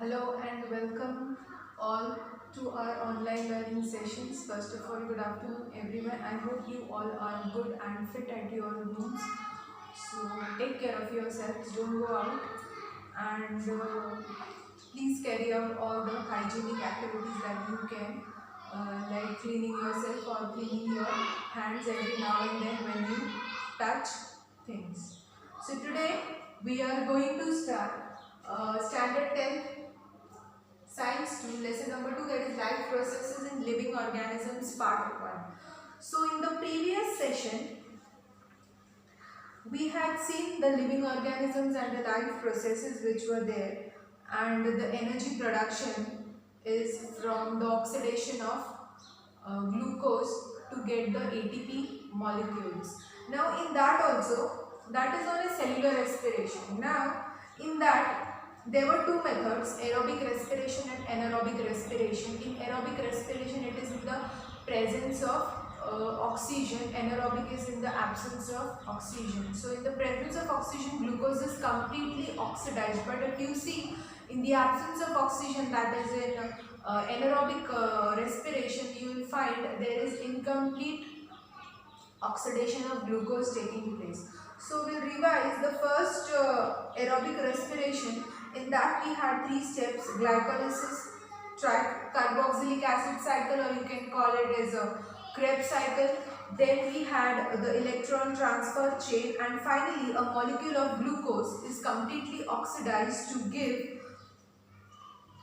Hello and welcome all to our online learning sessions. First of all, good afternoon everyone. I hope you all are good and fit at your rooms. So take care of yourselves, don't go out, and please carry out all the hygienic activities that you can, like cleaning yourself or cleaning your hands every now and then when you touch things. So today we are going to start standard 10th Science 2, lesson number 2, that is life processes in living organisms, part 1. So in the previous session, we had seen the living organisms and the life processes which were there, and the energy production is from the oxidation of glucose to get the ATP molecules. Now in that also, that is on a cellular respiration. Now in that there were two methods, aerobic respiration and anaerobic respiration. In aerobic respiration, it is in the presence of oxygen. Anaerobic is in the absence of oxygen. So in the presence of oxygen, glucose is completely oxidized. But if you see, in the absence of oxygen, that is in anaerobic respiration, you will find there is incomplete oxidation of glucose taking place. So we'll revise the first aerobic respiration. In that we had three steps: glycolysis, carboxylic acid cycle, or you can call it as a Krebs cycle. Then we had the electron transfer chain, and finally a molecule of glucose is completely oxidized to give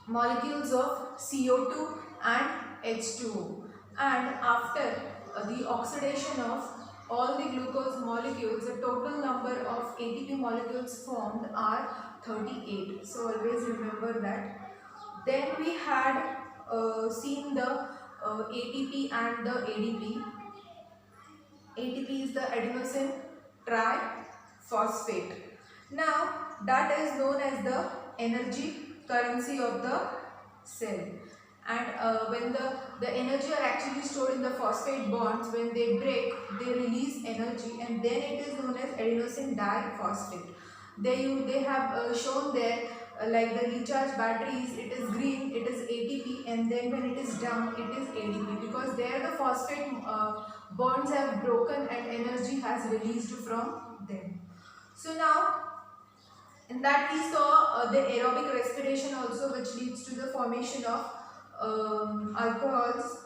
molecules of CO2 and H2O. And after the oxidation of all the glucose molecules, the total number of ATP molecules formed are 38. So always remember that. Then we had seen the ATP and the ADP. ATP is the adenosine triphosphate. Now that is known as the energy currency of the cell. And when the energy are actually stored in the phosphate bonds, when they break, they release energy, and then it is known as adenosine diphosphate. They have shown there like the recharge batteries, it is green, it is ATP, and then when it is down, it is ADP, because there the phosphate bonds have broken and energy has released from them. So now in that we saw the aerobic respiration also, which leads to the formation of alcohols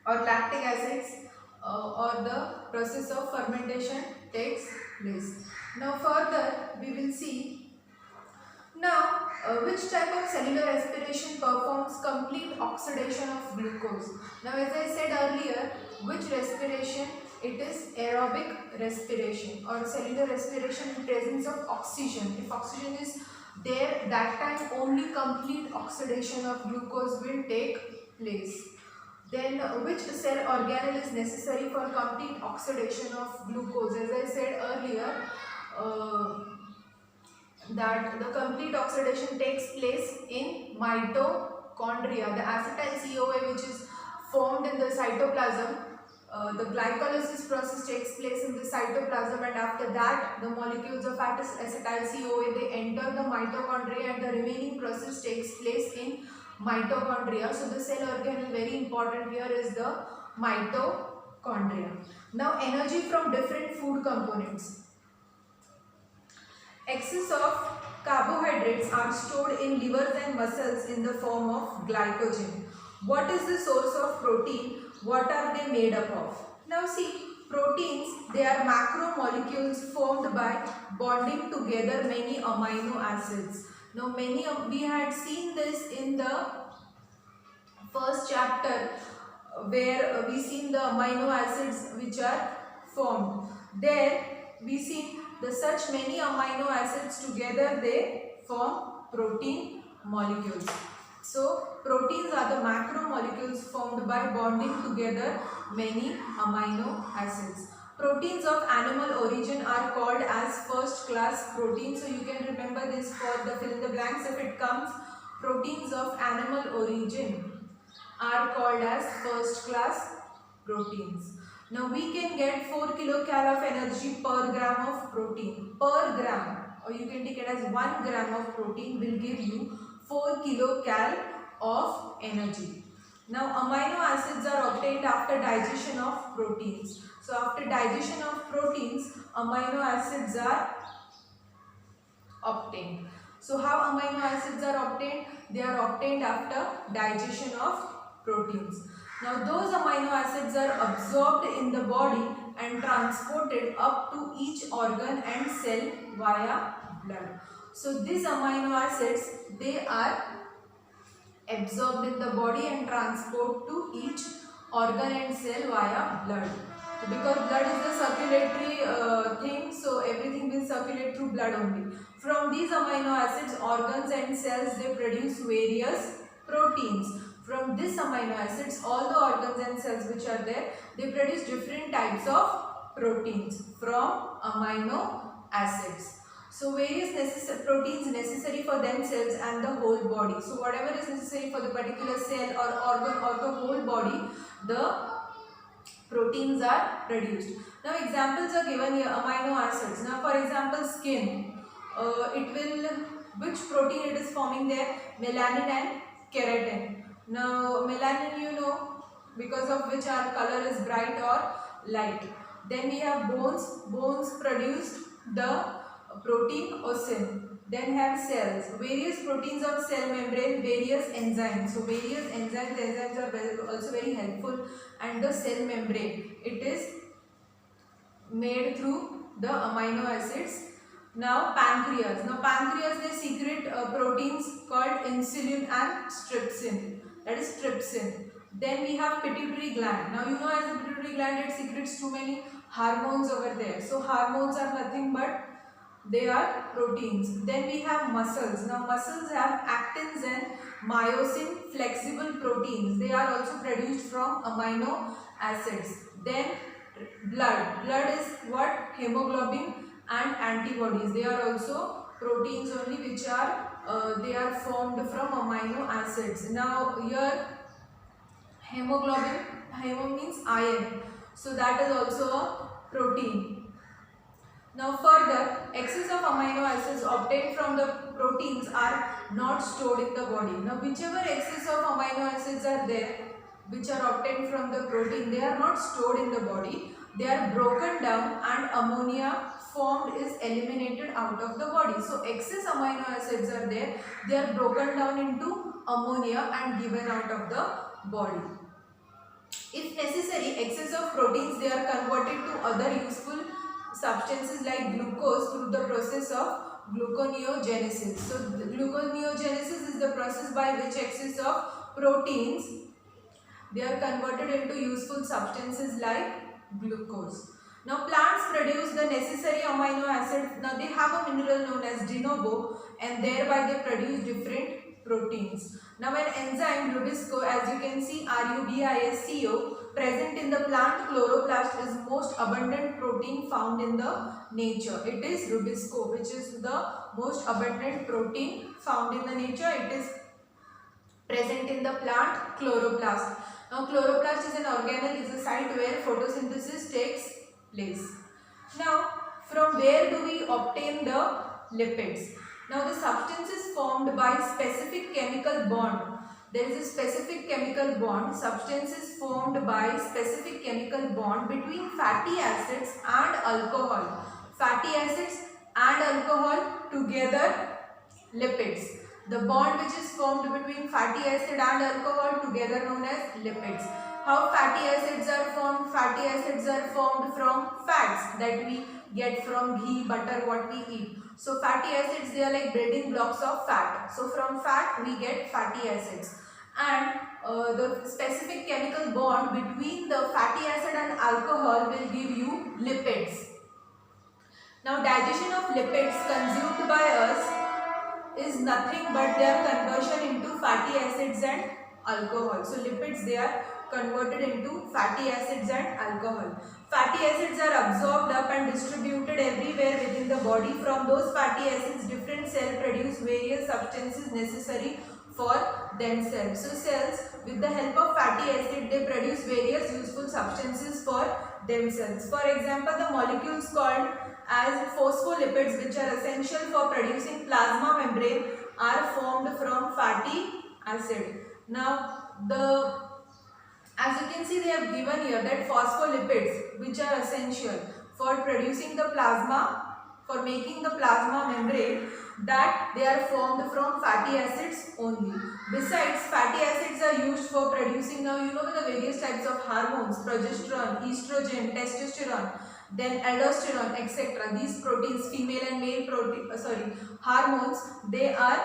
or lactic acids, or the process of fermentation takes place. Now further we will see now which type of cellular respiration performs complete oxidation of glucose. Now as I said earlier, which respiration? It is aerobic respiration or cellular respiration in presence of oxygen. If oxygen is there, that time only complete oxidation of glucose will take place. Then which cell organelle is necessary for complete oxidation of glucose? As I said earlier, that the complete oxidation takes place in mitochondria. The acetyl CoA, which is formed in the cytoplasm, the glycolysis process takes place in the cytoplasm, and after that the molecules of acetyl CoA, they enter the mitochondria, and the remaining process takes place in mitochondria. So the cell organelle, very important here, is the mitochondria. Now energy from different food components. Excess of carbohydrates are stored in livers and muscles in the form of glycogen. What is the source of protein? What are they made up of? Now see, proteins, they are macromolecules formed by bonding together many amino acids. Now we had seen this in the first chapter, where we seen the amino acids which are formed. There we see the such many amino acids together, they form protein molecules. So proteins are the macromolecules formed by bonding together many amino acids. Proteins of animal origin are called as first class proteins. So you can remember this for the fill in the blanks if it comes. Proteins of animal origin are called as first class proteins. Now we can get 4 kcal of energy per gram of protein. Per gram. or you can take it as 1 gram of protein will give you 4 kilocal of energy. Now amino acids are obtained after digestion of proteins. So after digestion of proteins, amino acids are obtained. So how amino acids are obtained? They are obtained after digestion of proteins. Now those amino acids are absorbed in the body and transported up to each organ and cell via blood. So these amino acids, they are absorbed in the body and transport to each organ and cell via blood. So because blood is the circulatory thing, so everything will circulate through blood only. From these amino acids, organs and cells, they produce various proteins. From these amino acids, all the organs and cells which are there, they produce different types of proteins from amino acids. So various proteins necessary for themselves and the whole body. So whatever is necessary for the particular cell or organ or the whole body, the proteins are produced. Now examples are given here, amino acids. Now for example, skin, which protein it is forming there? Melanin and keratin. Now melanin, you know, because of which our color is bright or light. Then we have bones. Bones produce the protein ocin. Then have cells. Various proteins of cell membrane, various enzymes. So various enzymes are also very helpful. And the cell membrane, it is made through the amino acids. Now pancreas. Now pancreas, they secrete proteins called insulin and trypsin. That is trypsin. Then we have pituitary gland. Now you know, as the pituitary gland, it secretes too many hormones over there. So hormones are nothing but they are proteins. Then we have muscles. Now muscles have actins and myosin flexible proteins. They are also produced from amino acids. Then blood. Blood is what? Hemoglobin and antibodies. They are also proteins only which are they are formed from amino acids. Now here hemoglobin, hemo means iron. So that is also a protein. Now further, excess of amino acids obtained from the proteins are not stored in the body. Now whichever excess of amino acids are there, which are obtained from the protein, they are not stored in the body. They are broken down and ammonia formed is eliminated out of the body. So excess amino acids are there. They are broken down into ammonia and given out of the body. If necessary, excess of proteins, they are converted to other useful substances like glucose through the process of gluconeogenesis. So gluconeogenesis is the process by which excess of proteins, they are converted into useful substances like glucose. Now plants produce the necessary amino acids. Now they have a mineral known as de novo and thereby they produce different proteins. Now an enzyme Rubisco, as you can see, RUBISCO, present in the plant chloroplast is most abundant protein found in the nature. It is Rubisco, which is the most abundant protein found in the nature. It is present in the plant chloroplast. Now chloroplast is an organelle, is a site where photosynthesis takes place. Now from where do we obtain the lipids? Now the substance is formed by specific chemical bond. There is a specific chemical bond. Substance is formed by specific chemical bond between fatty acids and alcohol. Fatty acids and alcohol together, lipids. The bond which is formed between fatty acid and alcohol together known as lipids. How fatty acids are formed? Fatty acids are formed from fats that we get from ghee, butter, what we eat. So fatty acids, they are like building blocks of fat. So from fat we get fatty acids. And the specific chemical bond between the fatty acid and alcohol will give you lipids. Now digestion of lipids consumed by us is nothing but their conversion into fatty acids and alcohol. So lipids, they are converted into fatty acids and alcohol. Fatty acids are absorbed up and distributed everywhere within the body. From those fatty acids, different cells produce various substances necessary for themselves. So cells, with the help of fatty acid, they produce various useful substances for themselves. For example, the molecules called as phospholipids, which are essential for producing plasma membrane, are formed from fatty acid. Now, as you can see, they have given here that phospholipids, which are essential for producing the plasma, for making the plasma membrane, that they are formed from fatty acids only. Besides, fatty acids are used for producing, now you know the various types of hormones, progesterone, estrogen, testosterone, then aldosterone, etc. These proteins, female and male hormones, they are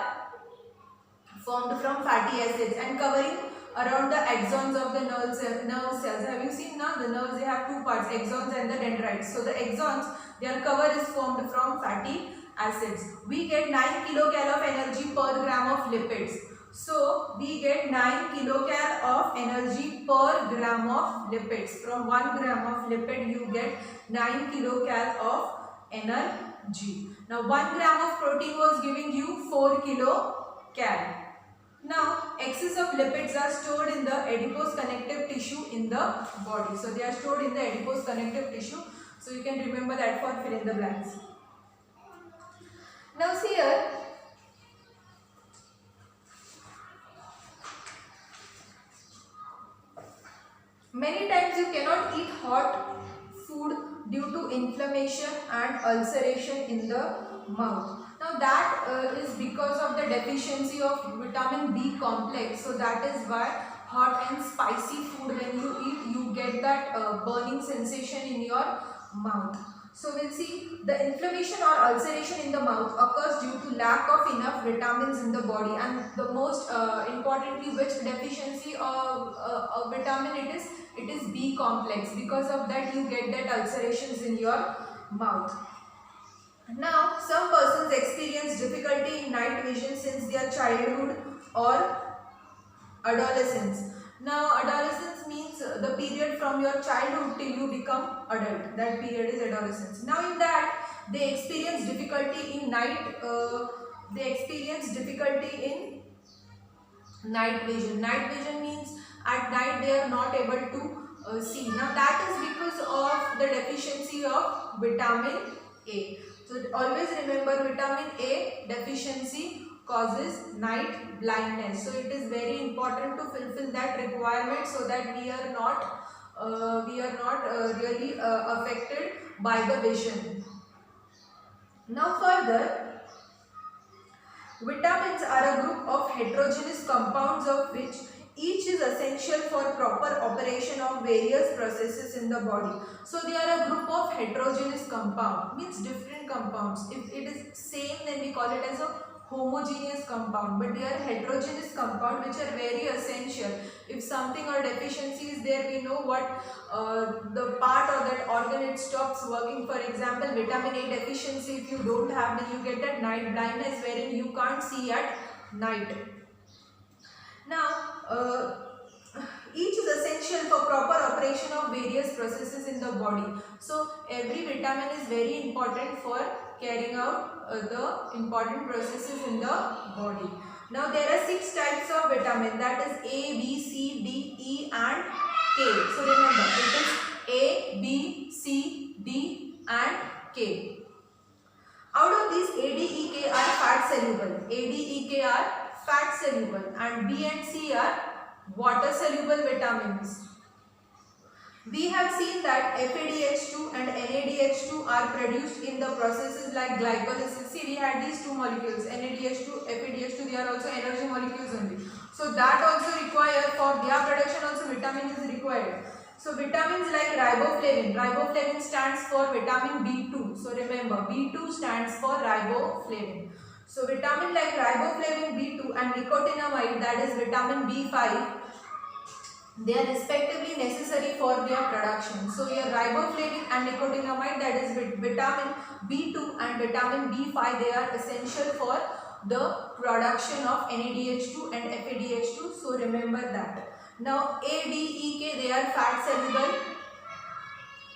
formed from fatty acids and covering around the axons of the nerve cells. Have you seen now the nerves, they have two parts, axons and the dendrites. So the axons, their cover is formed from fatty acids. We get 9 kcal of energy per gram of lipids. So we get 9 kcal of energy per gram of lipids. From 1 gram of lipid you get 9 kcal of energy. Now 1 gram of protein was giving you 4 kcal. Now, excess of lipids are stored in the adipose connective tissue in the body. So, they are stored in the adipose connective tissue. So, you can remember that for fill in the blanks. Now, see here. Many times you cannot eat hot food due to inflammation and ulceration in the mouth. Now that is because of the deficiency of vitamin B complex. So that is why hot and spicy food, when you eat, you get that burning sensation in your mouth. So we'll see the inflammation or ulceration in the mouth occurs due to lack of enough vitamins in the body, and the most importantly, which deficiency of vitamin it is B complex. Because of that you get that ulcerations in your mouth. Now, some persons experience difficulty in night vision since their childhood or adolescence. Now, adolescence means the period from your childhood till you become adult. That period is adolescence. Now, in that they experience difficulty in night. Night vision. Night vision means at night they are not able to see. Now, that is because of the deficiency of vitamin A. So always remember, vitamin A deficiency causes night blindness. So it is very important to fulfill that requirement so that we are not really affected by the vision. Now further, vitamins are a group of heterogeneous compounds of which each is essential for proper operation of various processes in the body. So they are a group of heterogeneous compound, means different compounds. If it is same, then we call it as a homogeneous compound, but they are heterogeneous compound which are very essential. If something or deficiency is there, we know what the part or that organ it stops working. For example, vitamin A deficiency, if you don't have, then you get that night blindness wherein you can't see at night. Now, each is essential for proper operation of various processes in the body. So, every vitamin is very important for carrying out the important processes in the body. Now, there are 6 types of vitamin, that is A, B, C, D, E and K. So, remember, it is A, B, C, D and K. Out of these, A, D, E, K are fat soluble. A, D, E, K are fat soluble and B and C are water soluble vitamins. We have seen that FADH2 and NADH2 are produced in the processes like glycolysis. See, we had these two molecules, NADH2, FADH2, they are also energy molecules only. So that also require, for their production also vitamin is required. So vitamins like riboflavin stands for vitamin B2. So remember, B2 stands for riboflavin. So vitamin like riboflavin B2 and nicotinamide, that is vitamin B5, they are respectively necessary for their production. So here riboflavin and nicotinamide, that is vitamin B2 and vitamin B5, they are essential for the production of NADH2 and FADH2. So remember that. Now A, D, E, K, they are fat soluble.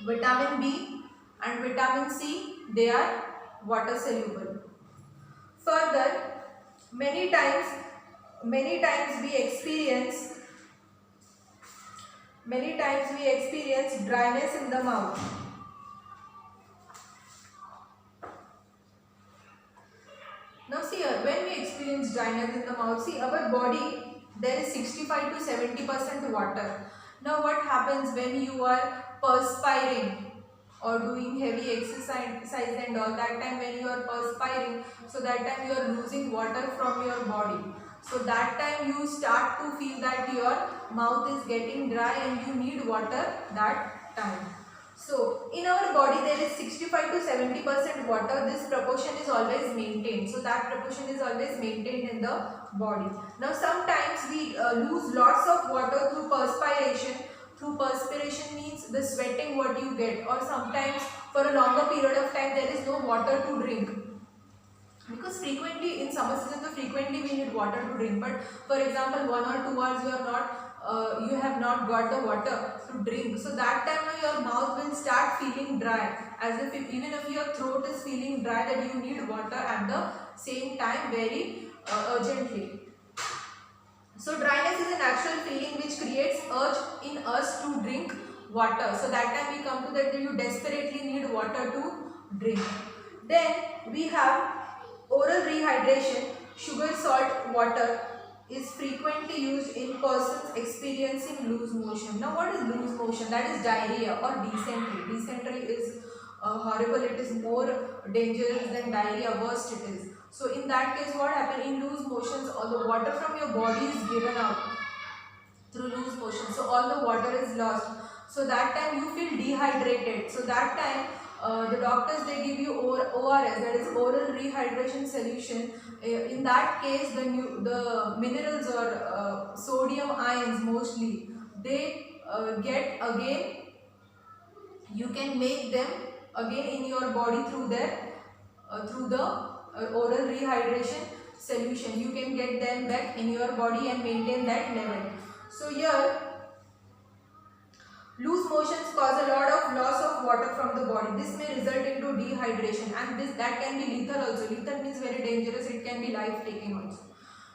Vitamin B and vitamin C, they are water soluble. Further, many times we experience dryness in the mouth. experience dryness in the mouth? See, our body, there is 65 to 70% water. Now what happens when you are perspiring or doing heavy exercise and all? That time when you are perspiring, so that time you are losing water from your body. So that time you start to feel that your mouth is getting dry and you need water that time. So in our body there is 65 to 70% water. This proportion is always maintained. So that proportion is always maintained in the body. Now sometimes we lose lots of water through perspiration. Through perspiration means the sweating what you get, or sometimes for a longer period of time there is no water to drink. Because frequently in summer season, so frequently we need water to drink. But for example, 1 or 2 hours you have not got the water to drink. So that time your mouth will start feeling dry, as if even if your throat is feeling dry, that you need water at the same time very urgently. So dryness is a natural feeling which creates urge in us to drink water. So that time we come to that you desperately need water to drink. Then we have oral rehydration. Sugar, salt, water is frequently used in persons experiencing loose motion. Now what is loose motion? That is diarrhea or dysentery. Dysentery is horrible. It is more dangerous than diarrhea, worst it is. So in that case what happens? In loose motions, all the water from your body is given out through loose motion. So all the water is lost. So that time you feel dehydrated. So that time the doctors, they give you ORS, that is oral rehydration solution. In that case the minerals or sodium ions mostly, they get again, you can make them again in your body through the oral rehydration solution. You can get them back in your body and maintain that level. So here loose motions cause a lot of loss of water from the body. This may result into dehydration, and that can be lethal also. Lethal means very dangerous. It can be life taking also.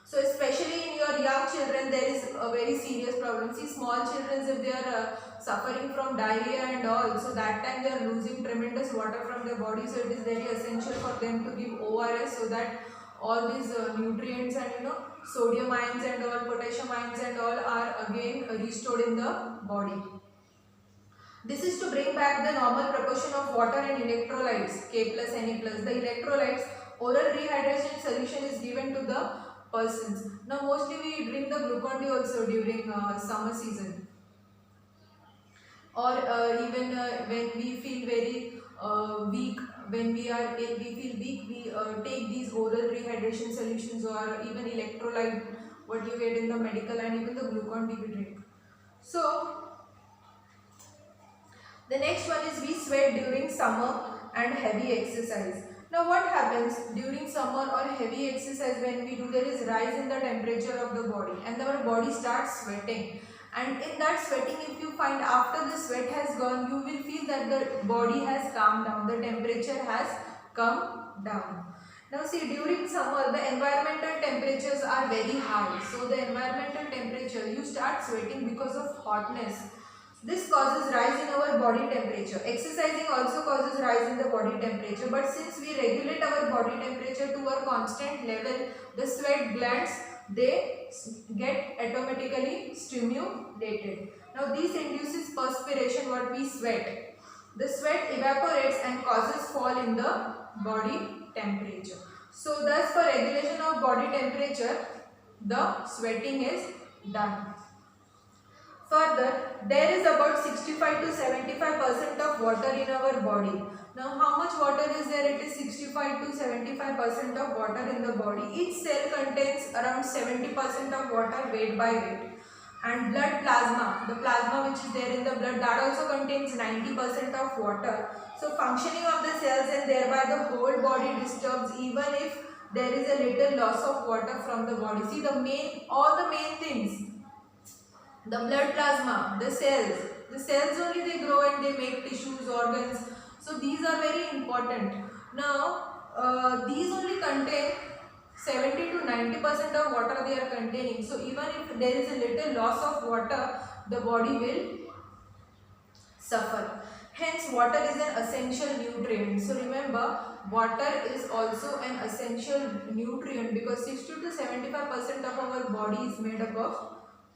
So especially in your young children there is a very serious problem. See, small children, if they are suffering from diarrhea and all, so that time they are losing tremendous water from their body. So it is very essential for them to give ORS, so that all these nutrients and sodium ions and all, potassium ions and all are again restored in the body. This is to bring back the normal proportion of water and electrolytes, K plus, Na plus. The electrolytes, oral rehydration solution is given to the persons. Now mostly we drink the Glucon-D also during summer season, or even when we feel very weak, when we are ill, we feel weak, we take these oral rehydration solutions, or even electrolyte what you get in the medical, and even the Glucon-D we drink. So the next one is we sweat during summer and heavy exercise. Now what happens during summer or heavy exercise? When we do, there is rise in the temperature of the body and our body starts sweating. And in that sweating, if you find after the sweat has gone, you will feel that the body has calmed down, the temperature has come down. Now see, during summer the environmental temperatures are very high. So the environmental temperature, you start sweating because of hotness. This causes rise in our body temperature. Exercising also causes rise in the body temperature. But since we regulate our body temperature to a constant level, the sweat glands, they get automatically stimulated. Now this induces perspiration, what we sweat. The sweat evaporates and causes fall in the body temperature. So thus for regulation of body temperature, the sweating is done. Further, there is about 65 to 75% of water in our body. Now, how much water is there? It is 65 to 75% of water in the body. Each cell contains around 70% of water weight by weight. And blood plasma, the plasma which is there in the blood, that also contains 90% of water. So, functioning of the cells and thereby the whole body disturbs even if there is a little loss of water from the body. See, all the main things. The blood plasma, the cells only they grow and they make tissues, organs. So these are very important. Now these only contain 70 to 90% of water they are containing. So even if there is a little loss of water, the body will suffer. Hence water is an essential nutrient. So remember, water is also an essential nutrient because 60 to 75% of our body is made up of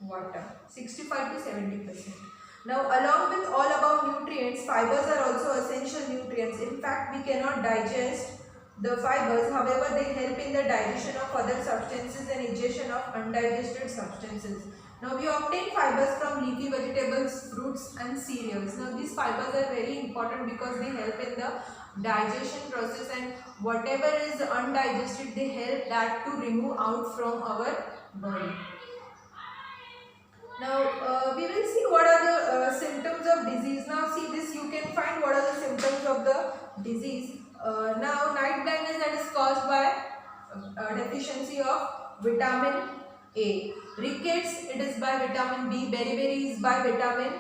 water. 65 to 70%. Now, along with all about nutrients, fibers are also essential nutrients. In fact, we cannot digest the fibers. However, they help in the digestion of other substances and ingestion of undigested substances. Now, we obtain fibers from leafy vegetables, fruits and cereals. Now, these fibers are very important because they help in the digestion process, and whatever is undigested, they help that to remove out from our body. Now, we will see what are the symptoms of disease. Now, see this, you can find what are the symptoms of the disease. Now, night blindness, that is caused by deficiency of vitamin A. Rickets, it is by vitamin B. Beriberi is by vitamin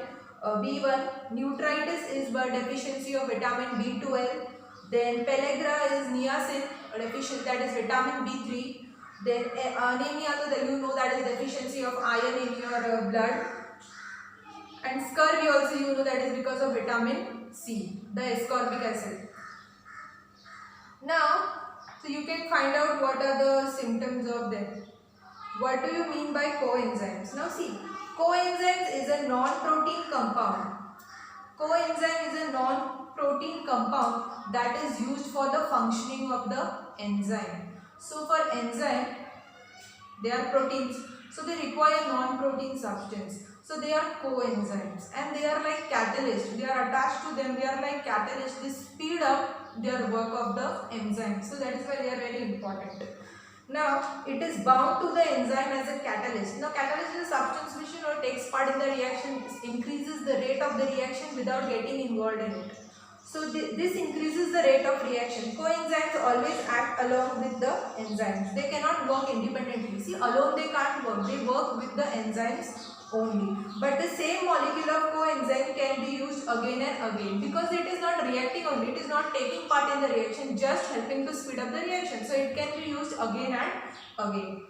B1. Neuritis is by deficiency of vitamin B12. Then pellagra is niacin deficiency, that is vitamin B3. Then anemia, so you know that is deficiency of iron in your blood. And scurvy also you know that is because of vitamin C, the ascorbic acid. Now, so you can find out what are the symptoms of them. What do you mean by coenzymes? Now see, coenzymes is a non-protein compound. Coenzyme is a non-protein compound that is used for the functioning of the enzyme. So for enzyme, they are proteins, so they require non-protein substance. So they are coenzymes and they are like catalysts. They are attached to them, they are like catalysts. They speed up their work of the enzyme. So that is why they are very important. Now, it is bound to the enzyme as a catalyst. Now, catalyst is a substance which takes part in the reaction, increases the rate of the reaction without getting involved in it. So, this increases the rate of reaction. Coenzymes always act along with the enzymes. They cannot work independently. See, alone they can't work. They work with the enzymes only. But the same molecule of coenzyme can be used again and again because it is not reacting only. It is not taking part in the reaction, just helping to speed up the reaction. So, it can be used again and again.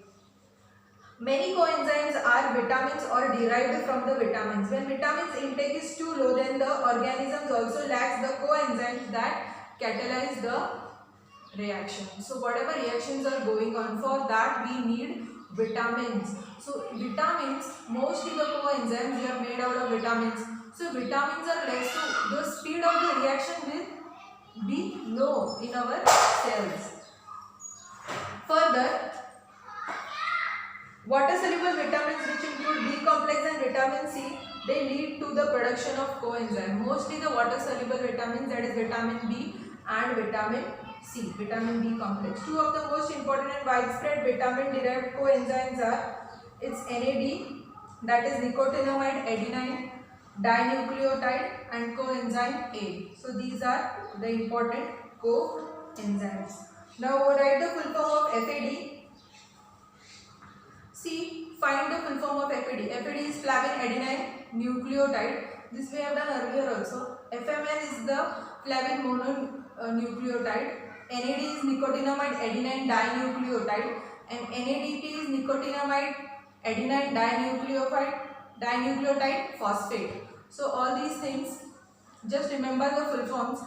Many coenzymes are vitamins or derived from the vitamins. When vitamins intake is too low, then the organisms also lacks the coenzymes that catalyze the reaction. So whatever reactions are going on, for that we need vitamins. So vitamins, mostly the coenzymes, they are made out of vitamins. So vitamins are less, so the speed of the reaction will be low in our cells. Further, water-soluble vitamins which include B complex and vitamin C, they lead to the production of coenzyme. Mostly the water-soluble vitamins, that is vitamin B and vitamin C, vitamin B complex. Two of the most important and widespread vitamin-derived coenzymes are, it's NAD, that is nicotinamide adenine dinucleotide, and coenzyme A. So these are the important coenzymes. Now write the full form of FAD. See, find the full form of FAD. FAD is flavin adenine nucleotide. This we have done earlier also. FMN is the flavin mononucleotide. NAD is nicotinamide adenine dinucleotide, and NADP is nicotinamide adenine dinucleotide phosphate. So all these things, just remember the full forms.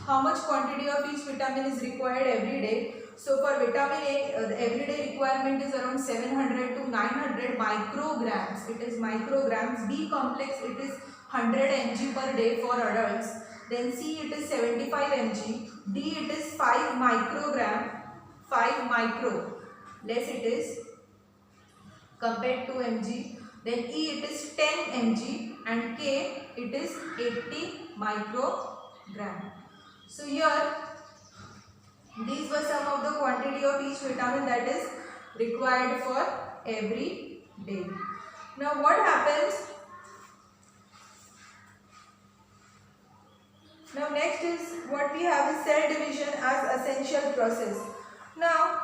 How much quantity of each vitamin is required every day? So for vitamin A, the everyday requirement is around 700 to 900 micrograms. It is micrograms. B complex, it is 100 mg per day for adults. Then C, it is 75 mg. D, it is 5 microgram. 5 micro. Less it is compared to mg. Then E, it is 10 mg. And K, it is 80 microgram. So here, these were some of the quantity of each vitamin that is required for every day. Now what happens? Now next is what we have is cell division as essential process. Now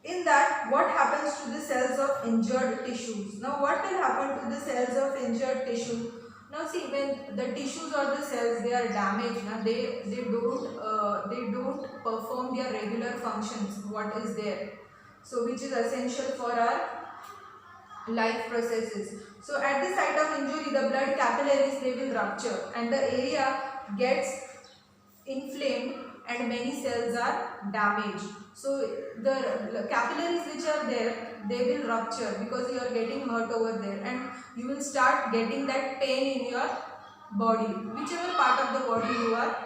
in that, what happens to the cells of injured tissues? Now what will happen to the cells of injured tissue? Now see, when the tissues or the cells, they are damaged, now they don't perform their regular functions, what is there, so which is essential for our life processes. So at the site of injury, the blood capillaries, they will rupture and the area gets inflamed and many cells are damaged. So the capillaries which are there, they will rupture because you are getting hurt over there, and you will start getting that pain in your body, whichever part of the body you are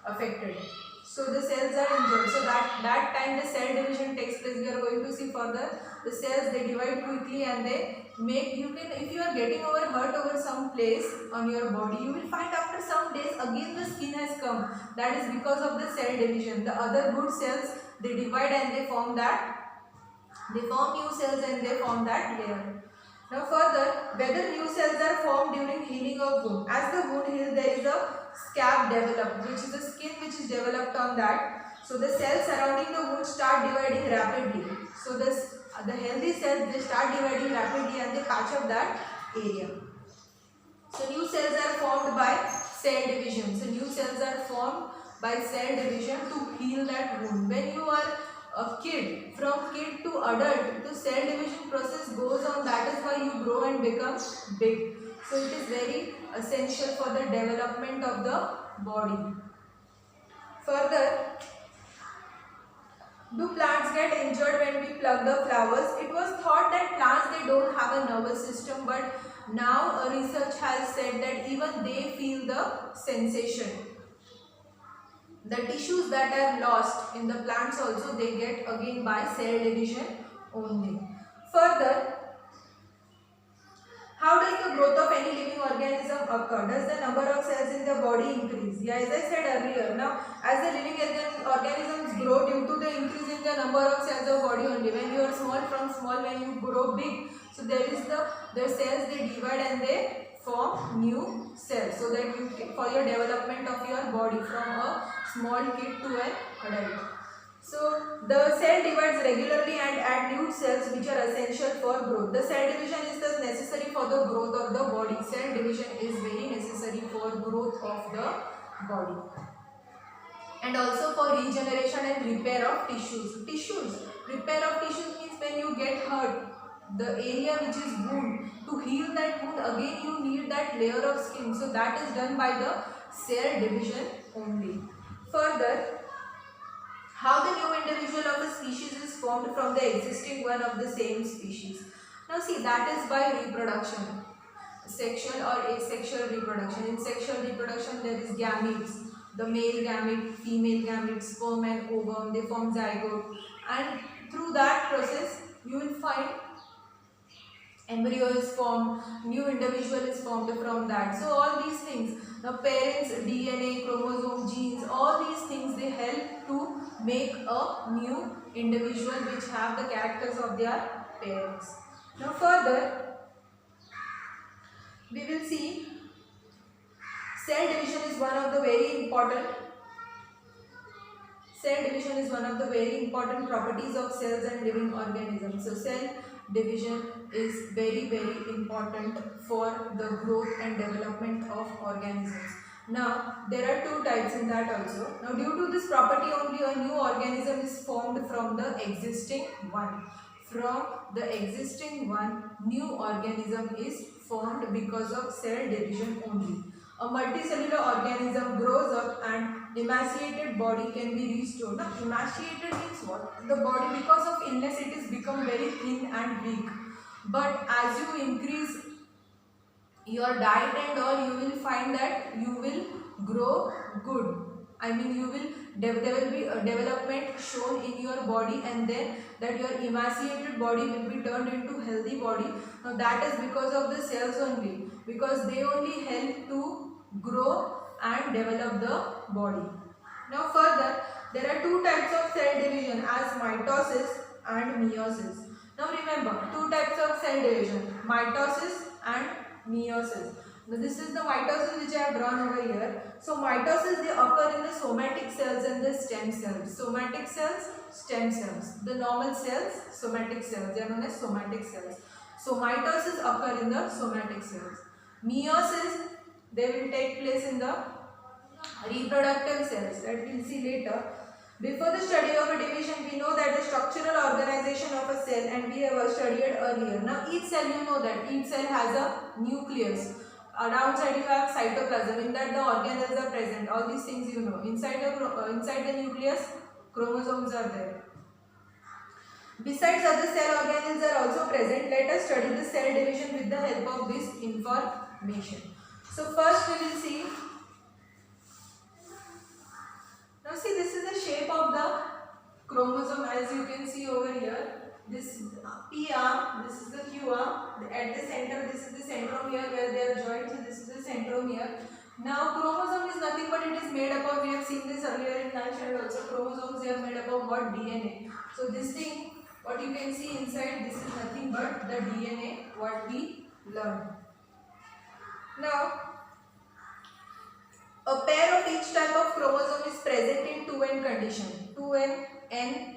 affected. So the cells are injured. So that time the cell division takes place. We are going to see further. The cells, they divide quickly and they make, you can, if you are getting over hurt over some place on your body, you will find after some days again the skin has come. That is because of the cell division. The other good cells, they divide and they form new cells and they form that layer. Now further, whether new cells are formed during healing of wound. As the wound heals, there is a scab developed, which is the skin which is developed on that. So the cells surrounding the wound start dividing rapidly. So the healthy cells, they start dividing rapidly and they patch up that area. So new cells are formed by cell division. So new cells are formed by cell division to heal that wound. When you are a kid, from kid to adult, the cell division process goes on. That is why you grow and become big. So it is very essential for the development of the body. Further, do plants get injured when we pluck the flowers? It was thought that plants, they don't have a nervous system, but now research has said that even they feel the sensation. The tissues that are lost in the plants also, they get again by cell division only. Further, how does the growth of any living organism occur? Does the number of cells in the body increase? Yeah, as I said earlier, now as the living organisms grow due to the increase in the number of cells of body only. When you are small, from small, when you grow big, so there is the cells, they divide and they form new cells, so that you can, for your development of your body from a small kid to an adult. So the cell divides regularly and add new cells which are essential for growth. The cell division is thus necessary for the growth of the body. Cell division is very necessary for growth of the body. And also for regeneration and repair of tissues. Repair of tissues means when you get hurt, the area which is wound, to heal that wound again you need that layer of skin. So that is done by the cell division only. Further, how the new individual of a species is formed from the existing one of the same species. Now see, that is by reproduction. Sexual or asexual reproduction. In sexual reproduction there is gametes. The male gamete, female gamete, sperm and ovum, they form zygote. And through that process you will find embryo is formed, new individual is formed from that. So all these things, the parents, DNA, chromosome, genes, all these things, they help to make a new individual which have the characters of their parents. Now further, we will see cell division is one of the very important properties of cells and living organisms. So cell division is very important for the growth and development of organisms. Now there are two types in that also. Now due to this property only, a new organism is formed from the existing one. From the existing one, new organism is formed because of cell division only. A multicellular organism grows up and emaciated body can be restored. Now emaciated means what? The body, because of illness, it is become very thin and weak. But as you increase your diet and all, you will find that you will grow good. I mean, there will be a development shown in your body, and then that your emaciated body will be turned into healthy body. Now that is because of the cells only, because they only help to grow and develop the body. Now further, there are two types of cell division as mitosis and meiosis. Now remember, two types of cell division, mitosis and meiosis. Now this is the mitosis which I have drawn over here. So mitosis, they occur in the somatic cells and the stem cells. Somatic cells, stem cells. The normal cells, somatic cells, they are known as somatic cells. So mitosis occur in the somatic cells. Meiosis, they will take place in the reproductive cells, that we will see later. Before the study of a division, we know that the structural organization of a cell, and we have studied earlier. Now each cell, you know that each cell has a nucleus. Downside you have cytoplasm, in that the organelles are present. All these things you know. Inside the nucleus, chromosomes are there. Besides, other cell organelles are also present. Let us study the cell division with the help of this information. So first we will see. Now see, this is the shape of the chromosome, as you can see over here. This is P arm, this is the Q arm. At the center, this is the centromere where they are joined. So this is the centromere. Now chromosome is nothing but it is made up of, we have seen this earlier in 9th standard also, chromosomes, they are made up of what? DNA. So this thing, what you can see inside, this is nothing but the DNA what we learned. Now, a pair of each type of chromosome is present in 2n condition. 2n, n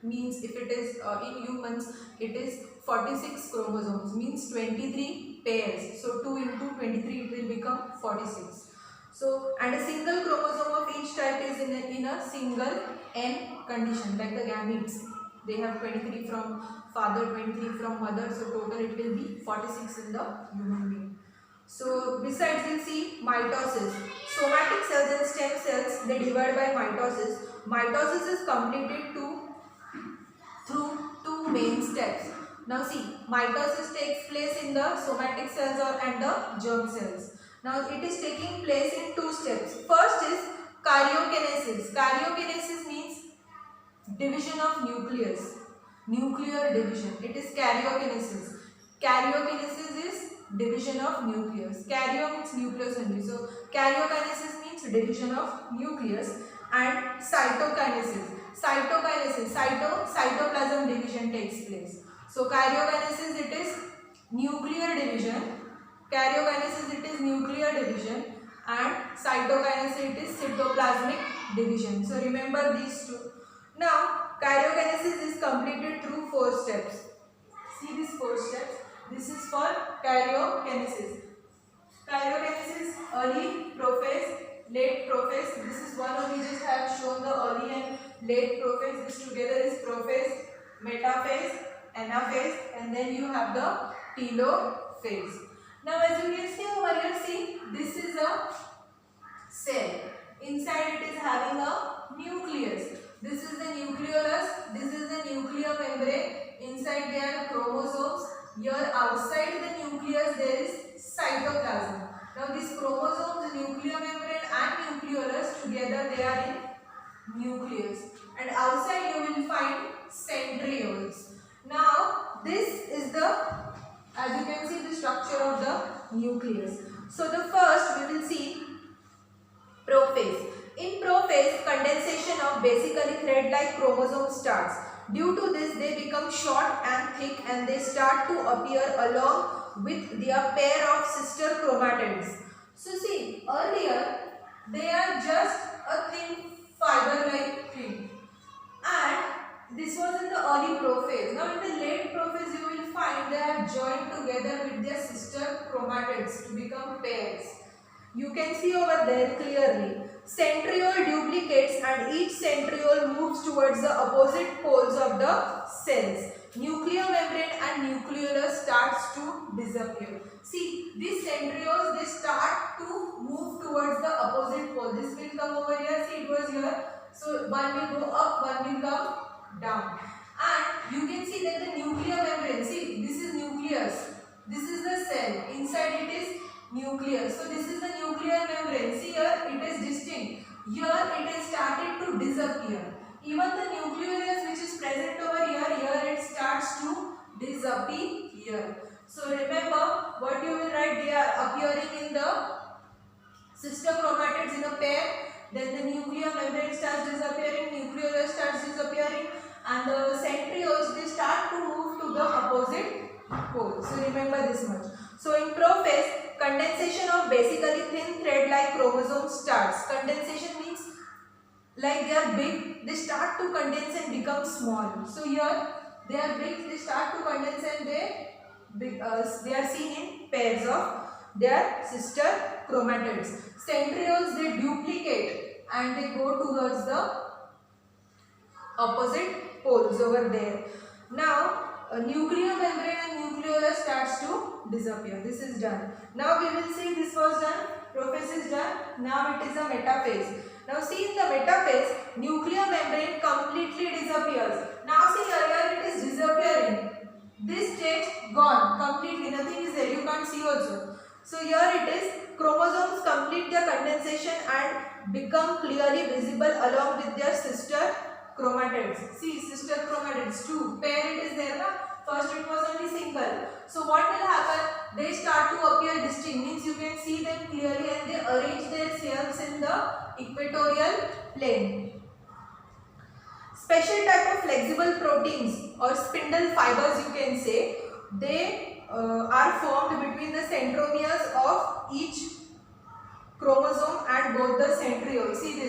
means if it is in humans, it is 46 chromosomes, means 23 pairs. So 2 into 23, it will become 46. So, and a single chromosome of each type is in a single n condition, like the gametes. They have 23 from father, 23 from mother, so total it will be 46 in the human being. So besides, we'll see mitosis. Somatic cells and stem cells, they divide by mitosis. Mitosis is completed through two main steps. Now see, mitosis takes place in the somatic cells and the germ cells. Now it is taking place in two steps. First is karyokinesis. Karyokinesis means division of nucleus. Nuclear division. It is karyokinesis. Karyokinesis is division of nucleus. Karyo means nucleus only. So karyokinesis means division of nucleus. And cytokinesis. Cytoplasm division takes place. So karyokinesis, it is nuclear division. Karyokinesis, it is nuclear division. And cytokinesis, it is cytoplasmic division. So remember these two. Now karyokinesis is completed through 4 steps. See these 4 steps. This is for karyokinesis. Karyokinesis, early prophase, late prophase. This is one only, just have shown the early and late prophase. This together is prophase, metaphase, anaphase, and then you have the telophase. Now as you can see over here, see, this is a cell. Inside it is having a nucleus. This is the nucleolus, this is the nuclear membrane. Inside there are chromosomes. Here outside the nucleus there is cytoplasm. Now these chromosomes, nuclear membrane and nucleolus, together they are in nucleus. And outside you will find centrioles. Now this is the, as you can see, the structure of the nucleus. So the first we will see prophase. In prophase, condensation of basically thread-like chromosomes starts. Due to this, they become short and thick and they start to appear along with their pair of sister chromatids. So see, earlier they are just a thin fiber-like thing, and this was in the early prophase. Now in the late prophase, you will find they are joined together with their sister chromatids to become pairs. You can see over there clearly. Centriole duplicates and each centriole moves towards the opposite poles of the cells. Nuclear membrane and nucleolus starts to disappear. See, these centrioles, they start to move towards the opposite pole. This will come over here. See, it was here. So one will go up, one will come down. And you can see that the nuclear membrane, see, this is nucleus. This is the cell. Inside it is nucleus. So this is the nuclear membrane. See here, it is distinct. Here it has started to disappear. Even the nucleolus which is present over here it starts to disappear. So remember what you will write, they are appearing in the sister chromatids in a pair. Then the nuclear membrane starts disappearing, nucleolus starts disappearing, and the centrioles, they start to move to the opposite pole. So remember this much. So in prophase, condensation of basically thin thread-like chromosomes starts. Condensation means like they are big, they start to condense and become small. So here they are big, they start to condense and they are seen in pairs of their sister chromatids. Centrioles, they duplicate and they go towards the opposite poles over there. Now nuclear membrane and nucleolus starts to disappear. This is done. Now we will see this was done, prophase is done. Now it is a metaphase. Now see in the metaphase, nuclear membrane completely disappears. Now see here it is disappearing. This stage gone completely, nothing is there, you can't see also. So here it is, chromosomes complete their condensation and become clearly visible along with their sister chromatids. See, sister chromatids, two pair it is there na? First it was only single. So what will happen? They start to appear distinct, means you can see them clearly and they arrange their cells in the equatorial plane. Special type of flexible proteins or spindle fibers you can say, they are formed between the centromeres of each chromosome and both the centrioles. See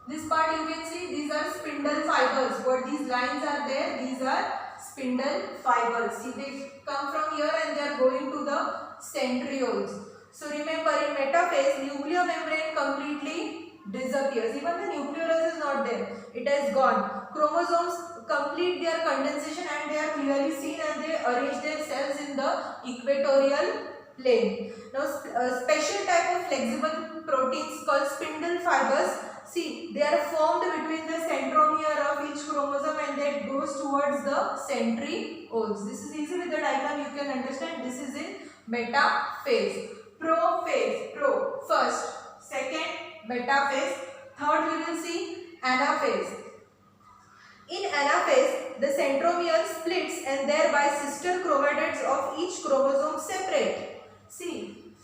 this part you can see, these are spindle fibers. What these lines are there, these are spindle fibers. See, they come from here and they are going to the centrioles. So remember, in metaphase, nuclear membrane completely disappears. Even the nucleolus is not there, it has gone. Chromosomes complete their condensation and they are clearly seen and they arrange their cells in the equatorial plane. Now special type of flexible proteins called spindle fibers, see, they are formed between the centromere of each chromosome and that goes towards the centrioles. This is easy with the diagram, you can understand. This is in metaphase. Prophase, pro, first, second, metaphase, third we will see anaphase. In anaphase, the centromere splits and thereby sister chromatids of each chromosome separate. See,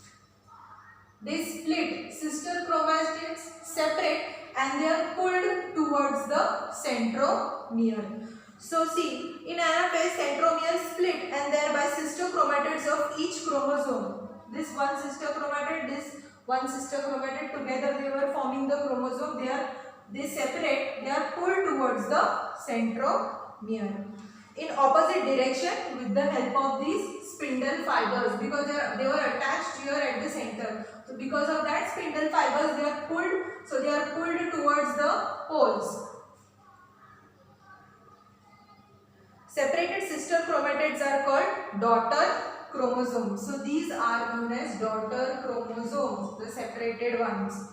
they split, sister chromatids separate and they are pulled towards the centromere. So see, in anaphase, centromere split and thereby sister chromatids of each chromosome. This one sister chromatid, this one sister chromatid, together they were forming the chromosome. They separate, they are pulled towards the centromere in opposite direction with the help of these spindle fibers, because they were attached here at the center. So because of that spindle fibers they are pulled, so they are pulled towards the poles. Separated sister chromatids are called daughter chromosomes. So these are known as daughter chromosomes, the separated ones.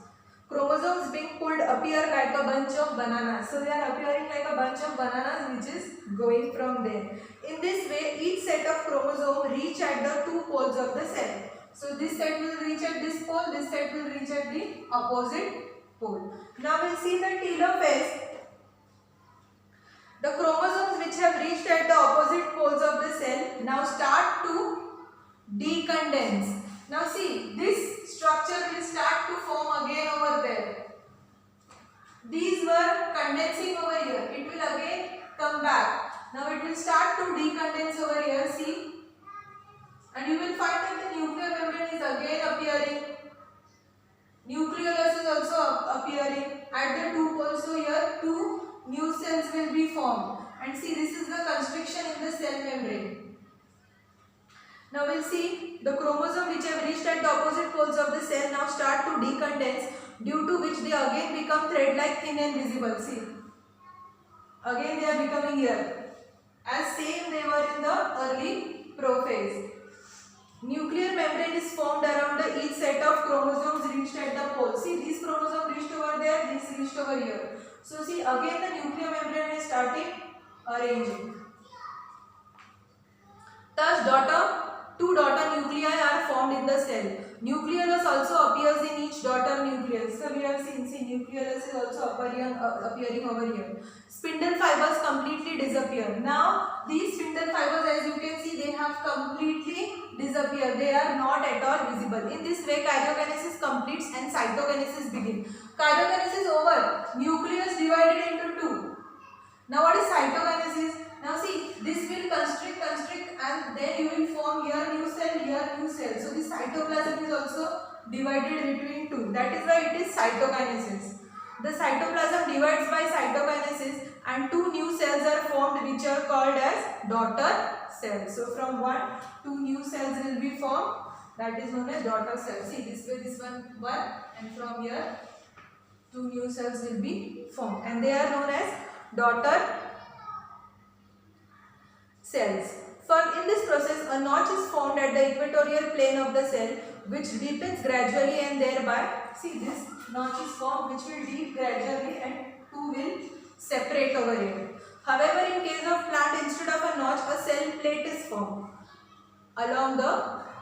Chromosomes being pulled appear like a bunch of bananas. So they are appearing like a bunch of bananas which is going from there. In this way, each set of chromosome reach at the two poles of the cell. So this set will reach at this pole, this set will reach at the opposite pole. Now we'll see the telophase. The chromosomes which have reached at the opposite poles of the cell now start to decondense. Now see, this structure will start to form again over there. These were condensing over here. It will again come back. Now it will start to decondense over here. See, and you will find that the nuclear membrane is again appearing. Nucleolus is also appearing at the two poles. So here two new cells will be formed. And see, this is the constriction in the cell membrane. Now we'll see the chromosome which have reached at the opposite poles of the cell now start to decondense, due to which they again become thread-like, thin and visible. See, again they are becoming here, as same they were in the early prophase. Nuclear membrane is formed around the each set of chromosomes reached at the pole. See, these chromosomes reached over there, these reached over here. So see, again the nuclear membrane is starting arranging. Thus two daughter nuclei are formed in the cell. Nucleolus also appears in each daughter nucleus. So we have seen, see, nucleolus is also appearing over here. Spindle fibers completely disappear. Now these spindle fibers, as you can see, they have completely disappeared. They are not at all visible. In this way, karyokinesis completes and cytokinesis begins. Karyokinesis over. Nucleus divided into two. Now what is cytokinesis? Now see, this will constrict and then you will form here new cell. So this cytoplasm is also divided between two. That is why it is cytokinesis. The cytoplasm divides by cytokinesis and two new cells are formed which are called as daughter cells. So from one, two new cells will be formed, that is known as daughter cells. See, this way this one and from here two new cells will be formed and they are known as daughter cells. For in this process, a notch is formed at the equatorial plane of the cell, which deepens gradually, and thereby, see, this notch is formed which will deep gradually and two will separate over here. However, in case of plant, instead of a notch, a cell plate is formed along the